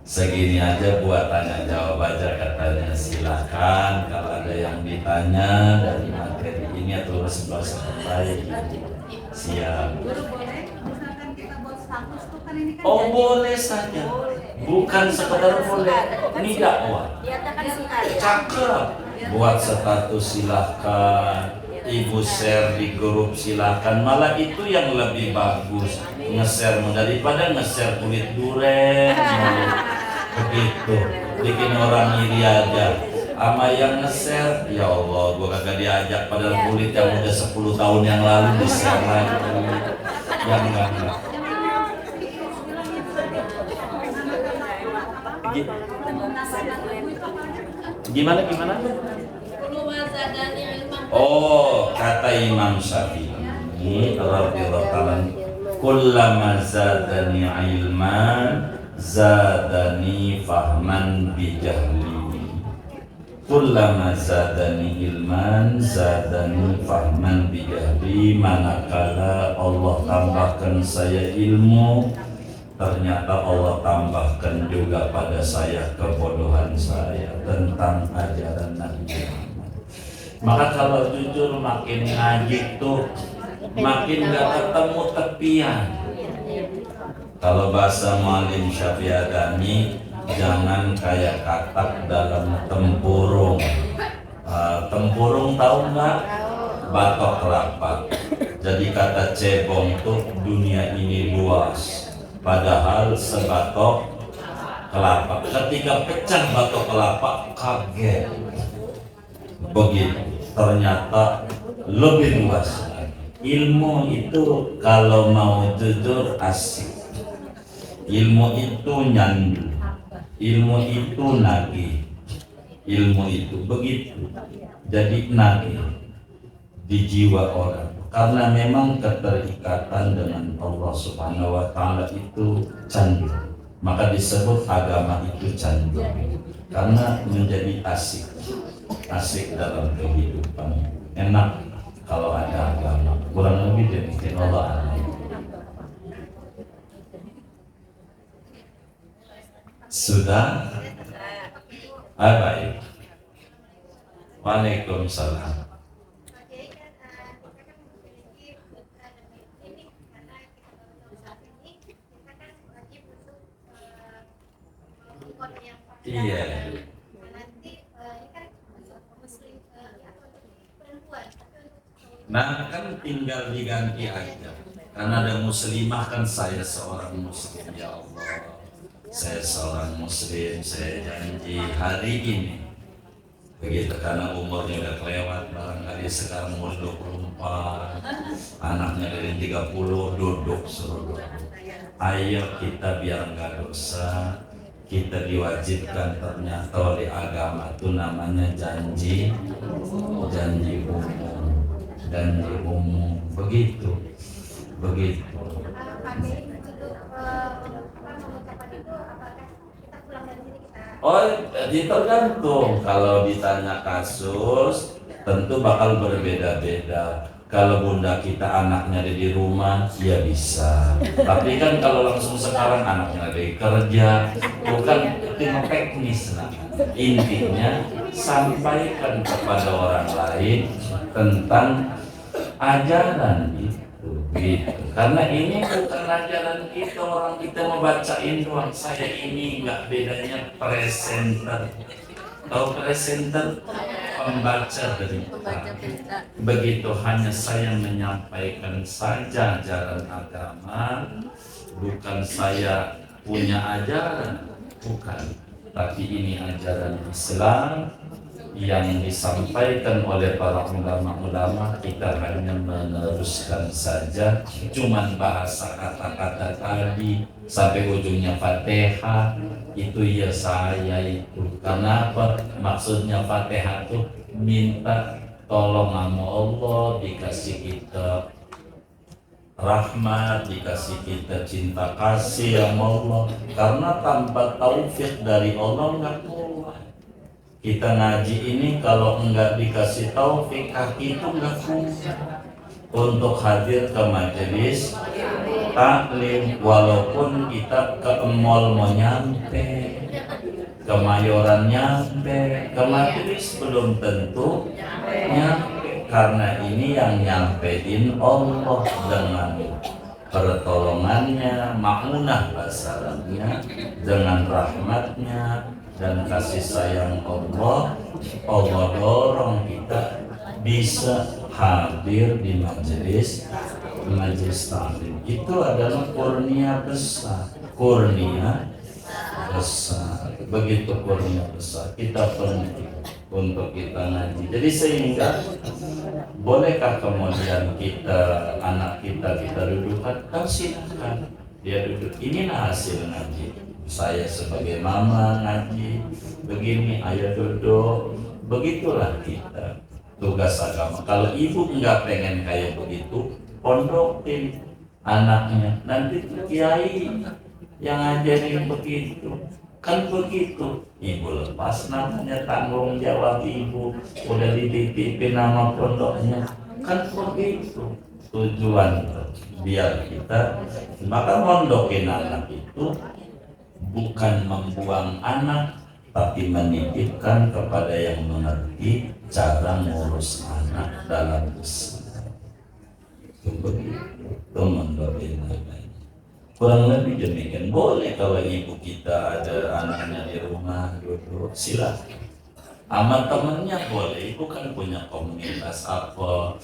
Segini aja buat tanya jawab aja katanya. Silakan kalau ada yang ditanya dari materi ini atau sebelah lain. Siap. Oh boleh saja, bukan sekedar boleh. Ini dakwah. Cakep. Buat status silahkan. Ibu share di grup silahkan. Malah itu yang lebih bagus. Nge-share daripada nge-share kulit durian. Begitu, bikin orang iri aja. Ama yang nge-share, ya Allah, gua kagak diajak padahal kulit yang udah 10 tahun yang lalu di-share lagi. Yang enggak. Gimana? Oh, kata Imam Syafi'i radhiyallahu ta'ala, kullama zadani ilman zadani fahman bijahli. Kullama zadani ilman zadani fahman bijahli. Manakala Allah tambahkan saya ilmu, ternyata Allah tambahkan juga pada saya kebodohan saya tentang ajaran Nabi Muhammad. Maka kalau jujur makin ngaji tuh makin gak ketemu tepian. Kalau bahasa Muallim Syafi'adani, jangan kayak katak dalam tempurung. Tempurung tahu nggak? Batok kelapa. Jadi kata cebong tuh dunia ini luas, padahal sebatok kelapa. Ketika pecah batok kelapa, kaget. Begitu, ternyata lebih luas. Ilmu itu kalau mau jujur asik. Ilmu itu nyandu, ilmu itu nagih, ilmu itu begitu. Jadi nagih di jiwa orang, karena memang keterikatan dengan Allah Subhanahu wa Ta'ala itu candu. Maka disebut agama itu candu, karena menjadi asik, asik dalam kehidupan. Enak kalau ada agama, kurang lebih demikian. Allah alam. Sudah? Baik. Waalaikumsalam. Iya. Nah kan tinggal diganti aja. Karena ada muslimah kan saya seorang muslim, ya Allah. Saya seorang muslim, saya janji hari ini. Begitu karena umurnya udah kelewat, barangkali sekarang umur 24, anaknya dari 30 duduk suruh duduk. Ayo kita biar nggak dosa, kita diwajibkan ternyata oleh agama itu namanya janji umum, janji umum, begitu. Oh, itu tergantung. Kalau ditanya kasus, tentu bakal berbeda-beda. Kalau bunda kita anaknya ada di rumah, ya bisa. Tapi kan kalau langsung sekarang anaknya ada di kerja, bukan itu teknis. Nah, intinya sampaikan kepada orang lain tentang ajaran itu. Gitu. Karena ini bukan ajaran kita, orang kita membacain doang. Saya ini nggak bedanya presenter. Tahu presenter? Pembaca berita. Begitu, hanya saya menyampaikan saja ajaran agama, bukan saya punya ajaran, bukan. Tapi ini ajaran Islam yang disampaikan oleh para ulama-ulama, kita hanya meneruskan saja, cuman bahasa kata-kata tadi sampai ujungnya Fatihah itu ya saya itu. Kenapa? Maksudnya Fatihah itu minta tolong sama Allah, dikasih kita rahmat, dikasih kita cinta kasih sama Allah. Karena tanpa taufik dari Allah nggak kuat. Kita ngaji ini kalau enggak dikasih taufik, kaki itu enggak kuat untuk hadir ke majelis taklim. Walaupun kita ke mall mau nyampe, ke Mayoran nyampe, ke majelis belum tentu nyampe. Karena ini yang nyampein Allah dengan pertolongannya, ma'unah bahasa Arabnya, dengan rahmatnya dan kasih sayang Allah. Allah dorong kita bisa hadir di majelis taklim. Itu adalah kurnia besar. Begitu kurnia besar, kita penting untuk kita ngaji. Jadi sehingga bolehkah kemudian anak kita dudukkan? Silakan dia duduk. Ini hasil ngaji. Saya sebagai mama ngaji begini, ayah duduk. Begitulah kita tugas agama. Kalau ibu nggak pengen kayak begitu, pondokin anaknya. Nanti kiai yang ngajarin begitu, kan begitu. Ibu lepas namanya, tanggung jawab ibu. Udah dititipin nama pondoknya, Kan begitu tujuan biar kita, maka mondokin anak itu bukan membuang anak, tapi menitipkan kepada yang mengerti cara ngurus anak dalam Islam. Itu begitu, itu mondokin anak. Kurang lebih demikian. Boleh kalau ibu kita ada anaknya di rumah duduk, silakan. Sama temennya boleh, ibu kan punya komunitas apa,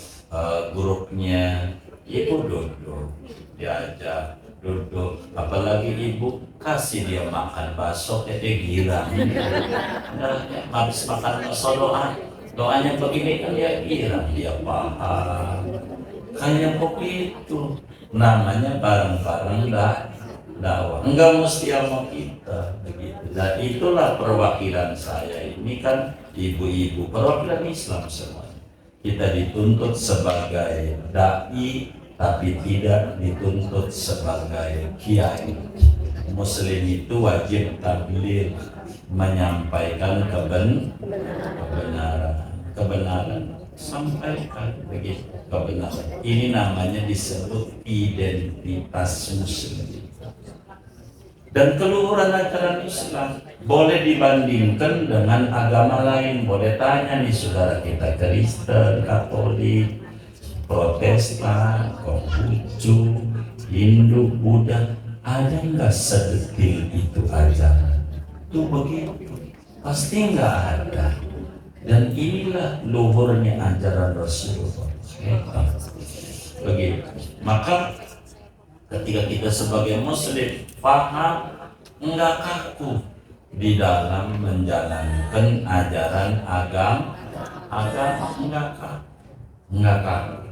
grupnya, ibu duduk, diajak duduk, apalagi ibu kasih dia makan bakso, dia girang. Nah, habis makan bakso doanya begini kan dia girang, dia paham. Kayak begitu, namanya bareng-bareng dakwah. Enggak mesti sama kita begitu. Dan itulah perwakilan saya ini kan ibu-ibu perwakilan Islam semua. Kita dituntut sebagai dai, tapi tidak dituntut sebagai kiai. Muslim itu wajib tabligh, menyampaikan kebenaran, sampaikan begitu kebenaran. Ini namanya disebut identitas Muslim. Dan keluhuran ajaran Islam boleh dibandingkan dengan agama lain. Boleh tanya nih saudara kita Kristen, Katolik, Protestan, Konghucu, Hindu, Buddha, ada nggak sedetil itu ajaran? Itu begitu, pasti nggak ada. Dan inilah luhurnya ajaran Rasulullah. Begitu. Maka ketika kita sebagai Muslim paham, enggak kaku di dalam menjalankan ajaran agama, enggak kaku.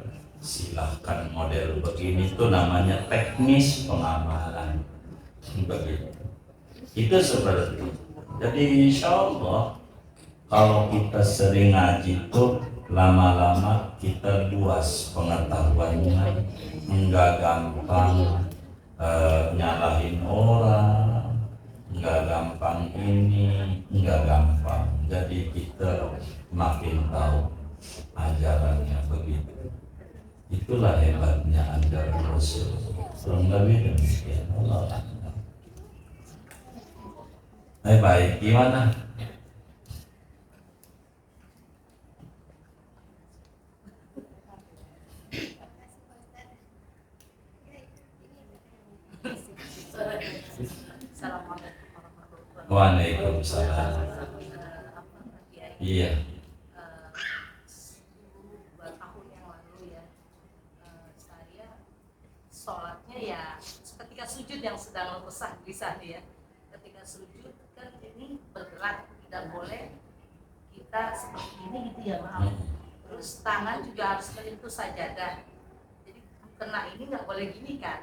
Silahkan model begini itu namanya teknis pengamalan. Begitu. Itu seperti itu. Jadi insya Allah kalau kita sering ngaji itu lama-lama kita luas pengetahuannya, enggak gampang nyalahin orang, enggak gampang ini, enggak gampang. Jadi kita makin tahu ajarannya begitu. Itulah hebatnya ajaran Rasul. Kurang lebih demikian. Allah. Baik, gimana? Waalaikumsalam. Iya. 2 tahun yang lalu ya, saya sholatnya ya ketika sujud yang sedang resah gelisah ya. Ketika sujud kan ini bergerak, tidak boleh kita seperti ini gitu ya, maaf. Terus tangan juga harus menyentuh sajadah. Jadi kena ini nggak boleh gini kan?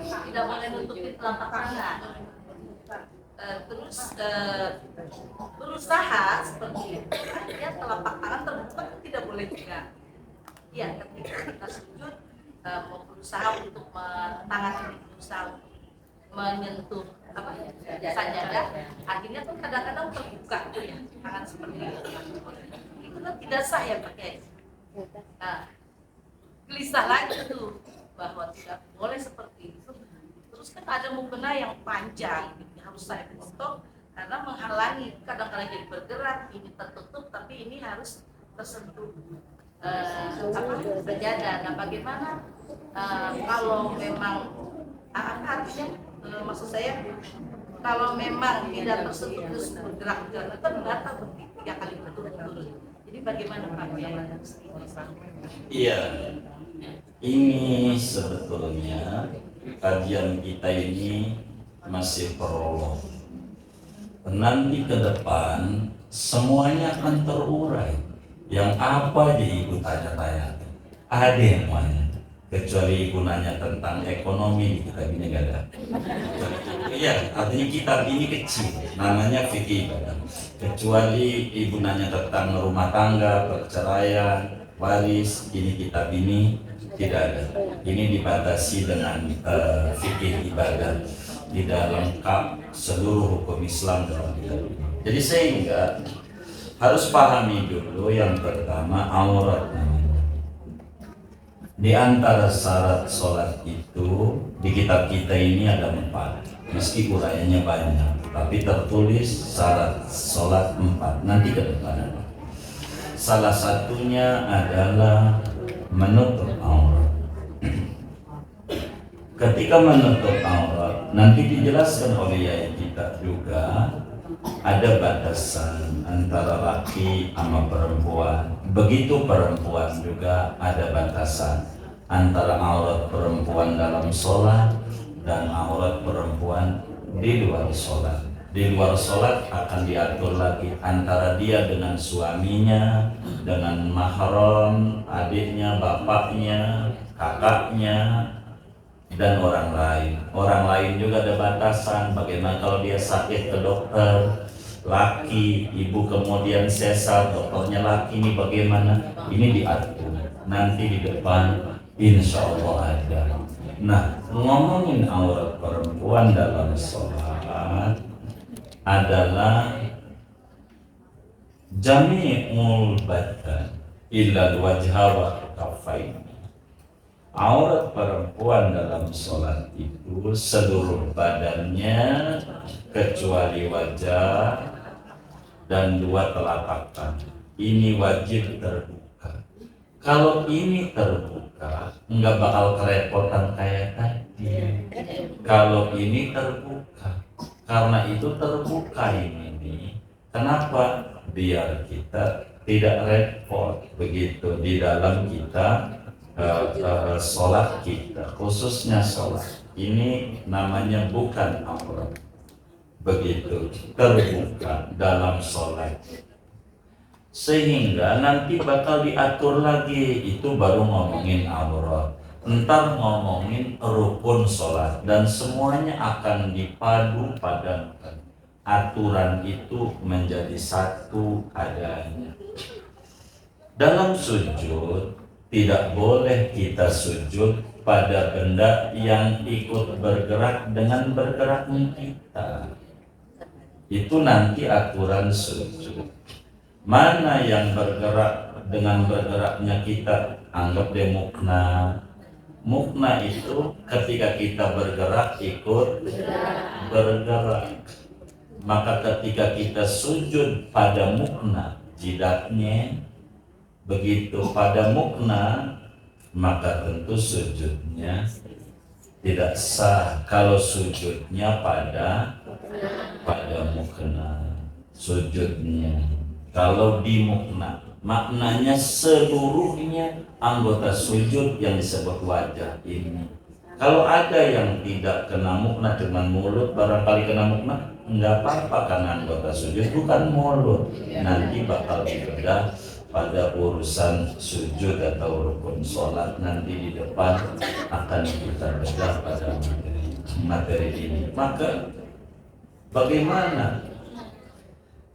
Tidak boleh nutupin telapak tangan. Terus berusaha seperti itu, ya telapak tangan terbuka tidak boleh juga. Ya, ketika kita sujud mau berusaha untuk tangan ini berusaha menyentuh apa ya sajadah, akhirnya tuh kadang-kadang terbuka tuh ya tangan seperti itu kan tidak sah ya pakai. Nah, gelisah lagi tuh bahwa tidak boleh seperti itu. Terus kan ada mukena yang panjang, harus saya potong karena menghalangi, kadang-kadang jadi bergerak, ini tertutup tapi ini harus tersentuh sajadah. Nah, bagaimana kalau memang artinya maksud saya kalau memang tidak tersentuh terus bergerak itu ternyata 3 kali berturut-turut. Jadi bagaimana Pak yang Iya, ini sebetulnya kajian kita ini masih prolog. Nanti ke depan semuanya akan terurai. Yang apa aja ibu tanya-tanya, ada yang mana? Kecuali ibu nanya tentang ekonomi, kita ini nggak ada. Iya, artinya kitab ini kecil, namanya fikih ibadah. Kecuali ibu nanya tentang rumah tangga, perceraian, waris, ini kitab ini tidak ada. Ini dibatasi dengan fikih ibadah, tidak lengkap seluruh hukum Islam dalam kitab ini. Jadi sehingga Harus pahami dulu yang pertama aurat namanya. Di antara syarat sholat itu di kitab kita ini ada 4. Meski uraiannya banyak, tapi tertulis syarat sholat 4. Nanti ke depan. Salah satunya adalah menutup aurat. Ketika menutup aurat, nanti dijelaskan oleh yai kita juga ada batasan antara laki sama perempuan. Begitu perempuan juga ada batasan antara aurat perempuan dalam sholat dan aurat perempuan di luar sholat. Di luar sholat akan diatur lagi antara dia dengan suaminya, dengan mahram, adiknya, bapaknya, kakaknya, dan orang lain. Orang lain juga ada batasan. Bagaimana kalau dia sakit ke dokter, laki, ibu kemudian sesar, dokternya laki, ini bagaimana? Ini diatur nanti di depan, insya Allah ada. Nah, ngomongin aurat perempuan dalam sholat adalah jami'ul badan illa wajha wa kaffain. Aurat perempuan dalam sholat itu seluruh badannya kecuali wajah dan 2 telapak tangan. Ini wajib terbuka. Kalau ini terbuka, enggak bakal kerepotan kayak tadi. Kalau ini terbuka, karena itu terbuka ini. Kenapa? Biar kita tidak repot begitu di dalam kita sholat kita, khususnya sholat ini namanya bukan aurat. Begitu terbuka dalam sholat, sehingga nanti bakal diatur lagi. Itu baru ngomongin aurat. Ntar ngomongin rukun sholat, dan semuanya akan dipadu padankan. Aturan itu menjadi satu adanya. Dalam sujud tidak boleh kita sujud pada benda yang ikut bergerak dengan bergeraknya kita. Itu nanti aturan sujud. Mana yang bergerak dengan bergeraknya kita, anggap dia mukna. Mukna itu ketika kita bergerak ikut bergerak. Maka ketika kita sujud pada mukna, jidatnya begitu pada mukna, maka tentu sujudnya tidak sah. Kalau sujudnya pada mukna, sujudnya kalau di mukna, maknanya seluruhnya anggota sujud yang disebut wajah ini. Kalau ada yang tidak kena mukna, cuman mulut, barangkali kena mukna, enggak apa-apa karena anggota sujud bukan mulut. Nanti bakal dibedah pada urusan sujud atau rukun sholat, nanti di depan akan kita bedah pada materi ini. Maka bagaimana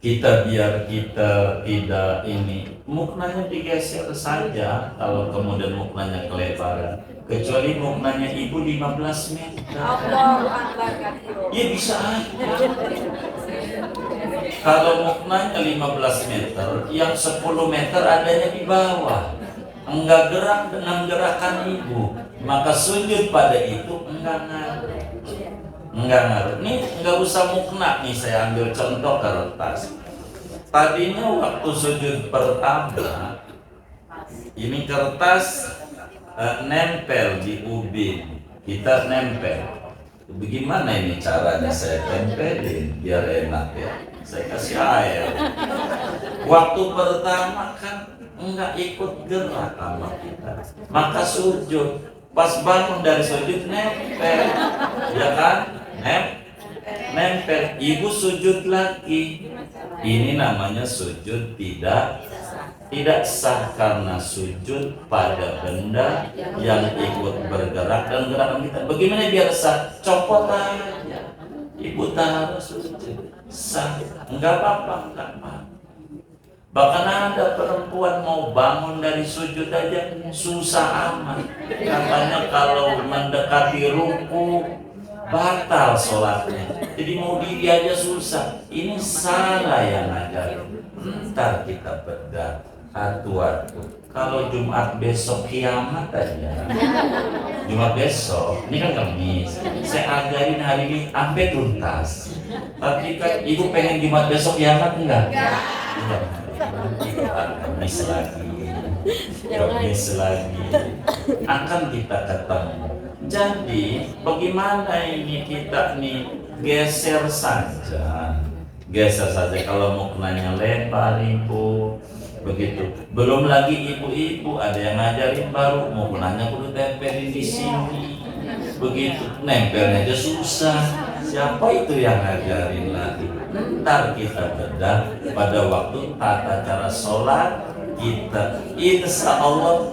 kita biar kita tidak ini, muknanya digeser saja kalau kemudian muknanya kelebaran, kecuali muknanya ibu 15 meter. Allahu Akbar kabir. Ya bisa aja. Kalau muknanya 15 meter, yang 10 meter adanya di bawah, enggak gerak dengan gerakan ibu, maka sujud pada itu enggak ngaruh. Enggak ngaruh. Nih enggak usah mukna nih, saya ambil contoh kertas. Tadinya waktu sujud pertama, ini kertas nempel di ubin, kita nempel. Bagaimana ini caranya saya tempelin biar enak ya? Saya kasih air. Waktu pertama kan enggak ikut gerak sama kita, maka sujud. Pas bangun dari sujud nempel, ya kan? Nempel. Ibu sujud lagi. Ini namanya sujud tidak sah karena sujud pada benda yang ikut bergerak dan gerakan kita. Bagaimana biar sah? Copot aja. Ibu taruh sujud sah, enggak apa-apa, enggak apa-apa. Bahkan ada perempuan mau bangun dari sujud aja susah amat. Katanya kalau mendekati ruku batal sholatnya. Jadi mau diri aja susah. Ini salah yang ngajarin. Ntar kita bedah atu-atu. Kalau Jumat besok kiamat aja. Jumat besok, ini kan Kamis. Saya ajarin hari ini sampai tuntas. Tapi kan ibu pengen Jumat besok kiamat enggak? Enggak. Kamis lagi. Kamis lagi. Akan kita ketemu. Jadi bagaimana ini kita nih geser saja kalau muknanya lebar ibu begitu. Belum lagi ibu-ibu ada yang ngajarin baru muknanya kudu tempelin di sini begitu, nempelnya aja susah. Siapa itu yang ngajarin lagi? Ntar kita bedah pada waktu tata cara sholat kita, insya Allah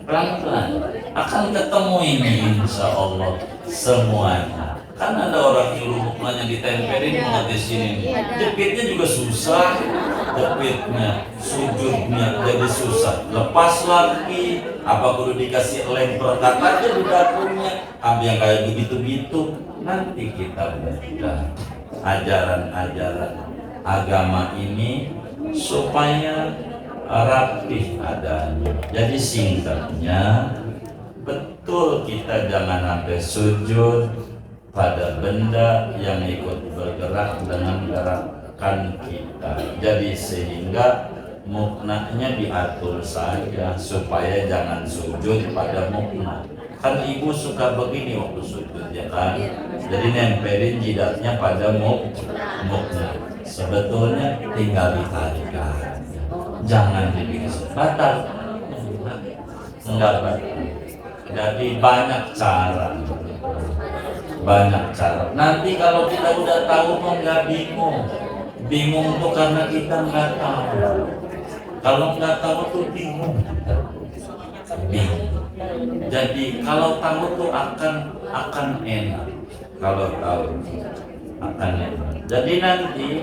pelan-pelan akan ketemu ini insya Allah semuanya. Kan ada orang yang muknanya ditempelin mau di sini, jepitnya juga susah, jepitnya, sujudnya jadi susah. Lepas lagi, apa perlu dikasih lem perekat aja di dagunya, ambil yang kayak begitu-gitu. Nanti kita belajar ajaran-ajaran agama ini supaya rapih adanya. Jadi singkatnya, betul kita jangan sampai sujud pada benda yang ikut bergerak dengan gerakan kita. Jadi sehingga muknanya diatur saja supaya jangan sujud pada mukna. Kan ibu suka begini waktu sujud ya kan. Jadi nempelin jidatnya pada mukna. Sebetulnya tinggal ditarikan. Jangan dibikin batal. Enggak batal. Jadi banyak cara. Nanti kalau kita udah tahu kok nggak bingung tuh karena kita nggak tahu. Kalau nggak tahu tuh bingung. Jadi kalau tahu tuh akan enak. Kalau tahu akan enak. Jadi nanti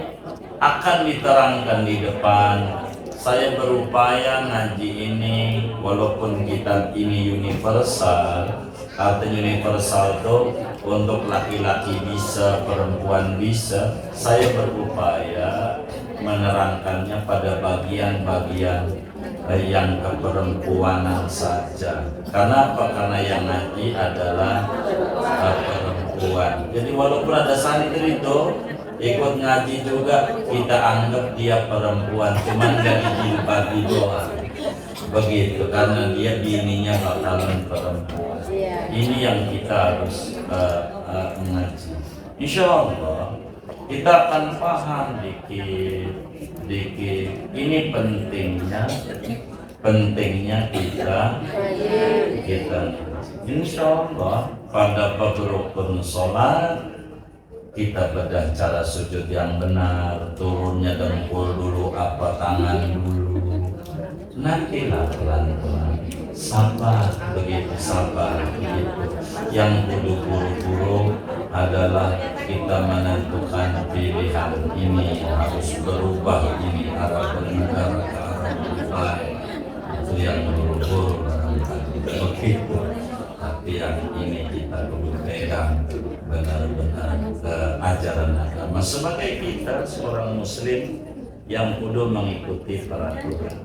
akan diterangkan di depan. Saya berupaya ngaji ini walaupun kitab ini universal. Artinya universal itu untuk laki-laki bisa, perempuan bisa. Saya berupaya menerangkannya pada bagian-bagian yang keperempuanan saja. Karena apa? Karena yang ngaji adalah perempuan. Jadi walaupun ada santri itu ikut ngaji juga, kita anggap dia perempuan, cuman gak dijilbabi doang. Begitu, karena dia bininya bakalan perempuan. Ini yang kita harus mengaji. Insya Allah kita akan paham dikit. Ini pentingnya kita. Insya Allah pada rukun sholat kita bedah cara sujud yang benar, turunnya dengkul dulu, apa tangan dulu. Nantilah pelan-pelan, sabar begitu. Yang kudu buru-buru adalah kita menentukan pilihan ini harus berubah, ini arah benar ke arah baik. Itu yang buru-buru begitu. Tapi yang ini kita kudu pegang benar-benar ke ajaran agama sebagai kita seorang muslim yang kudu mengikuti peraturan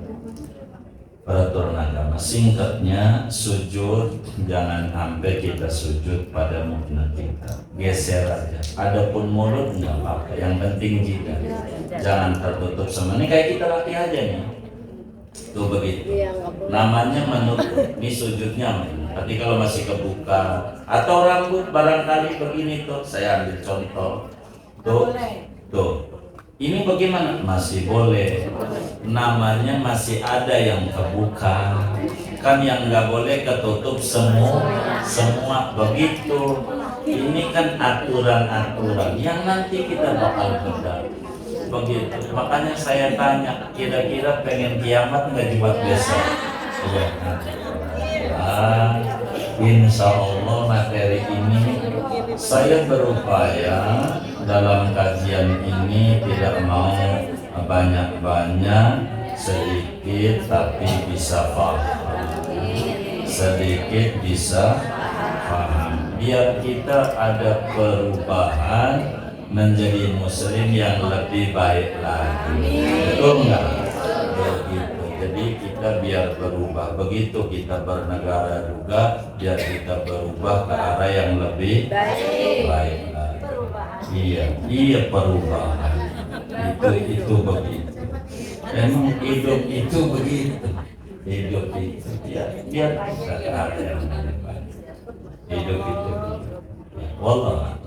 agama. Singkatnya, sujud jangan sampai kita sujud pada mukna kita, geser aja. Adapun mulut nggak apa-apa, yang penting jika jangan tertutup sama ini kayak kita latih aja nih. Tuh begitu. Namanya menutup. Ini sujudnya. Tapi kalau masih kebuka atau rambut barangkali begini tuh, saya ambil contoh. Tuh. Ini bagaimana? Masih boleh. Namanya masih ada yang kebuka. Kan yang nggak boleh ketutup semua begitu. Ini kan aturan-aturan yang nanti kita bakal bedah. Begitu. Makanya saya tanya, kira-kira pengen kiamat nggak Jumat besok? Iya. Insya Allah materi ini saya berupaya dalam kajian ini tidak mau banyak-banyak, sedikit tapi bisa paham. Biar kita ada perubahan menjadi muslim yang lebih baik lagi. Betul nggak? Begitu. Jadi kita biar berubah, begitu kita bernegara juga, biar kita berubah ke arah yang lebih baik lagi. Iya perubahan. Itu begitu. Emang hidup itu begitu. Hidup itu ya biar kita ke arah yang lebih baik. Hidup itu. Ya, wallah.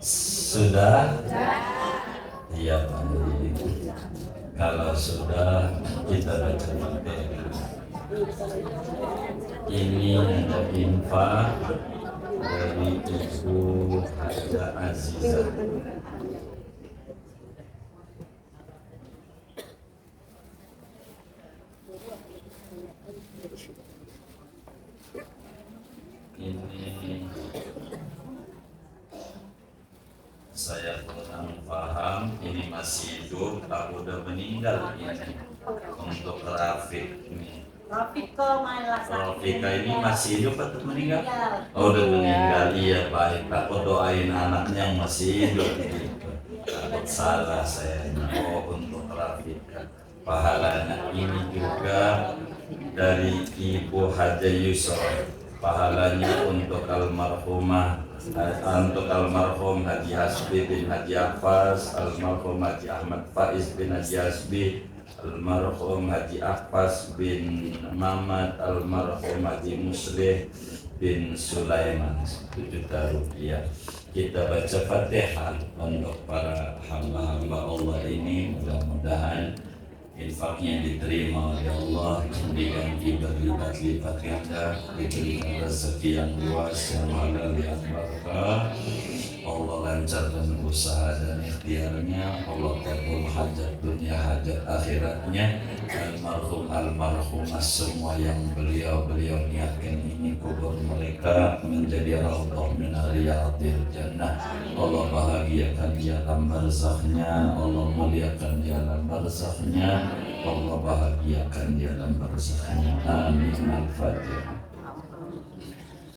Sudah? Iya Pak. Kalau sudah kita baca materi. Ini ada infak dari Ibu Haja Azizah. Ini saya kurang paham, ini masih hidup atau udah meninggal ini untuk Rafiq ini. Rafika ini masih hidup atau meninggal? Oh, udah meninggal, iya baik. Aku doain anaknya yang masih hidup gitu. Takut salah saya. Oh, untuk Rafika pahalanya ini juga dari Ibu Haja Yusra. Pahalanya untuk almarhumah, untuk almarhum Haji Hasbi bin Haji Akfas, almarhum Haji Ahmad Faiz bin Haji Hasbi, almarhum Haji Akfas bin Mamat, almarhum Haji Muslih bin Sulaiman, 1 juta rupiah. Kita baca Fatihah untuk para hamba-hamba Allah ini, mudah-mudahan infaknya diterima oleh Allah, diganti berlipat-lipat ganda, diberikan rezeki yang luas, yang halal, yang barakah. Allah lancarkan usaha dan ikhtiarnya, Allah kabul hajat dunia, hajat akhiratnya. Almarhumah semua yang beliau niatkan ini, kubur mereka menjadi raudhah min riyadil jannah. Allah bahagiakan dia dalam barzaknya, Allah muliakan dia dalam barzaknya, Allah bahagiakan dia dalam barzaknya. Amin. Al-Fatihah.